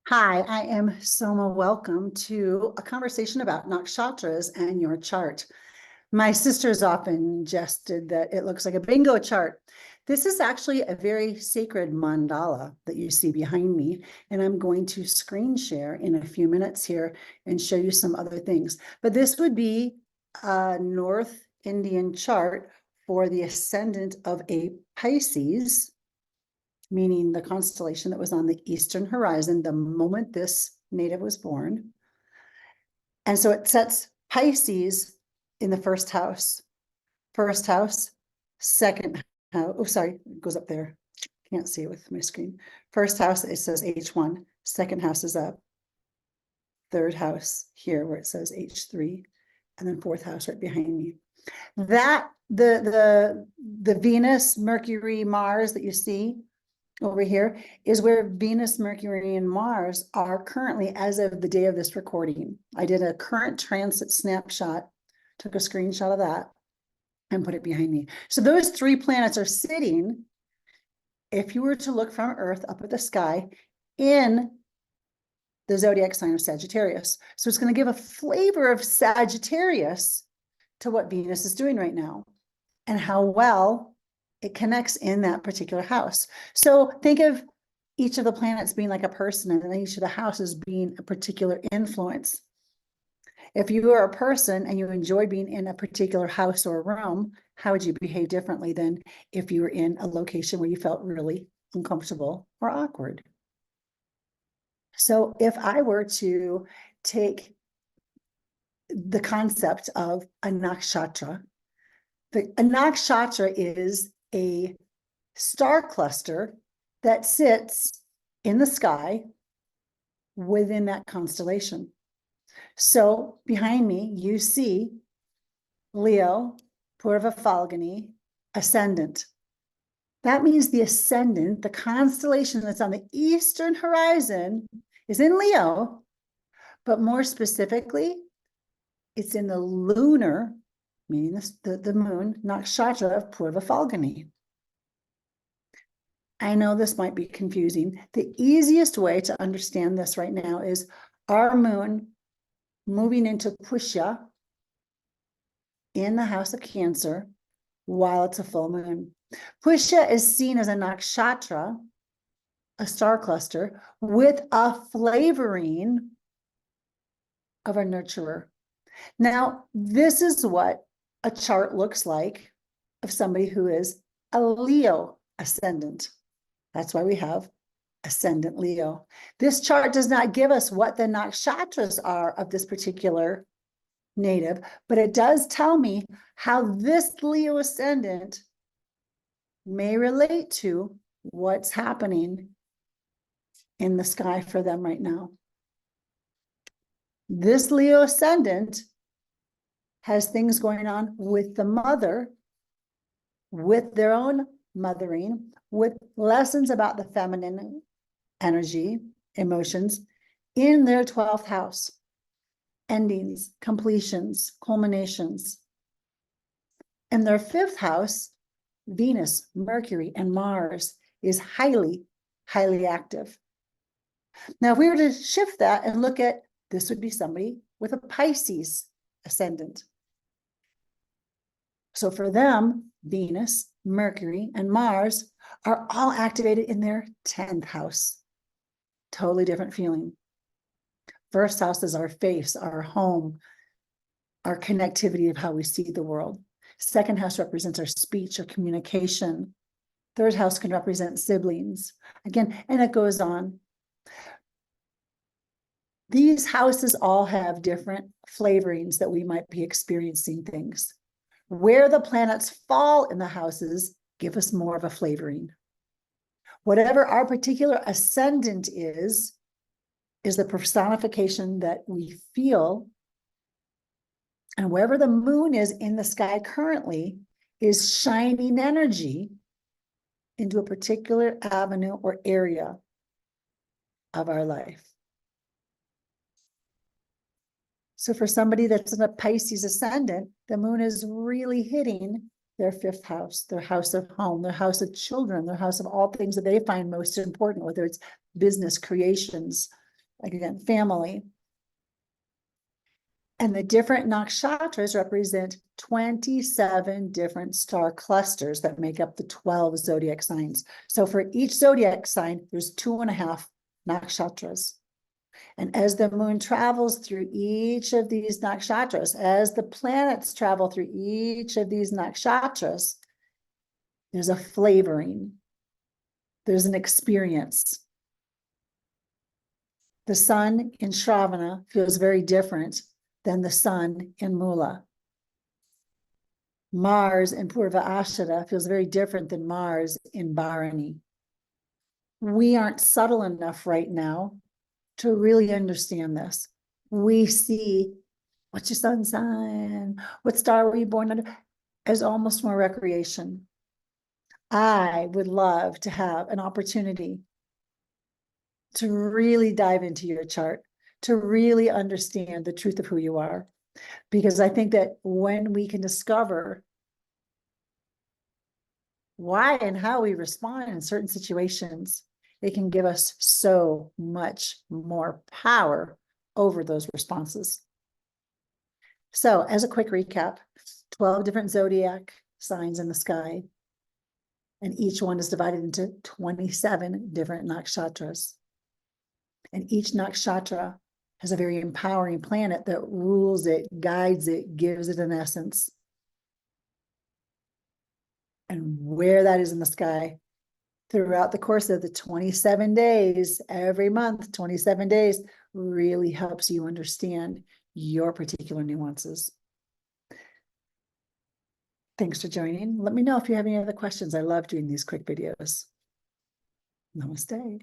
Hi, I am Somah. Welcome to a conversation about Nakshatras and your chart. My sisters often jested that it looks like a bingo chart. This is actually a very sacred mandala that you see behind me, and I'm going to screen share in a few minutes here and show you some other things. But this would be a North Indian chart for the ascendant of a Pisces, meaning the constellation that was on the eastern horizon the moment this native was born. And so it sets Pisces in the first house, second house. Oh, sorry, it goes up there. Can't see it with my screen. First house, it says H1. Second house is up. Third house here where it says H3. And then fourth house right behind me. That the Venus, Mercury, Mars that you see over here is where Venus, Mercury, and Mars are currently as of the day of this recording. I did a current transit snapshot, took a screenshot of that and put it behind me. So those three planets are sitting, if you were to look from Earth up at the sky, in the zodiac sign of Sagittarius. So it's going to give a flavor of Sagittarius to what Venus is doing right now and how well it connects in that particular house. So think of each of the planets being like a person, and then each of the houses being a particular influence. If you are a person and you enjoy being in a particular house or room, how would you behave differently than if you were in a location where you felt really uncomfortable or awkward? So if I were to take the concept of a nakshatra, a nakshatra is a star cluster that sits in the sky within that constellation. So behind me, you see Leo, Purva Phalguni, ascendant. That means the ascendant, the constellation that's on the eastern horizon, is in Leo, but more specifically, it's in the lunar, meaning the moon, nakshatra of Purva Phalguni. I know this might be confusing. The easiest way to understand this right now is our moon moving into Pushya in the house of Cancer while it's a full moon. Pushya is seen as a nakshatra, a star cluster, with a flavoring of a nurturer. Now, this is what a chart looks like of somebody who is a Leo ascendant. That's why we have ascendant Leo. This chart does not give us what the nakshatras are of this particular native, but it does tell me how this Leo ascendant may relate to what's happening in the sky for them right now. This Leo ascendant has things going on with the mother, with their own mothering, with lessons about the feminine energy, emotions in their 12th house, endings, completions, culminations. In their 5th house, Venus, Mercury, and Mars is highly, highly active. Now, if we were to shift that and look at, this would be somebody with a Pisces ascendant. So for them, Venus, Mercury, and Mars are all activated in their 10th house. Totally different feeling. First house is our face, our home, our connectivity of how we see the world. Second house represents our speech or communication. Third house can represent siblings. Again, and it goes on. These houses all have different flavorings that we might be experiencing things. Where the planets fall in the houses give us more of a flavoring. Whatever our particular ascendant is the personification that we feel. And wherever the moon is in the sky currently is shining energy into a particular avenue or area of our life. So for somebody that's in a Pisces ascendant, the moon is really hitting their 5th house, their house of home, their house of children, their house of all things that they find most important, whether it's business, creations, again, family. And the different nakshatras represent 27 different star clusters that make up the 12 zodiac signs. So for each zodiac sign, there's 2.5 nakshatras. And as the moon travels through each of these nakshatras, as the planets travel through each of these nakshatras, there's a flavoring, there's an experience. The sun in Shravana feels very different than the sun in Mula. Mars in Purva Ashada feels very different than Mars in Bharani. We aren't subtle enough right now to really understand this. We see, what's your sun sign? What star were you born under? As almost more recreation. I would love to have an opportunity to really dive into your chart, to really understand the truth of who you are. Because I think that when we can discover why and how we respond in certain situations, it can give us so much more power over those responses. So as a quick recap, 12 different zodiac signs in the sky, and each one is divided into 27 different nakshatras. And each nakshatra has a very empowering planet that rules it, guides it, gives it an essence. And where that is in the sky throughout the course of the 27 days, every month, 27 days, really helps you understand your particular nuances. Thanks for joining. Let me know if you have any other questions. I love doing these quick videos. Namaste.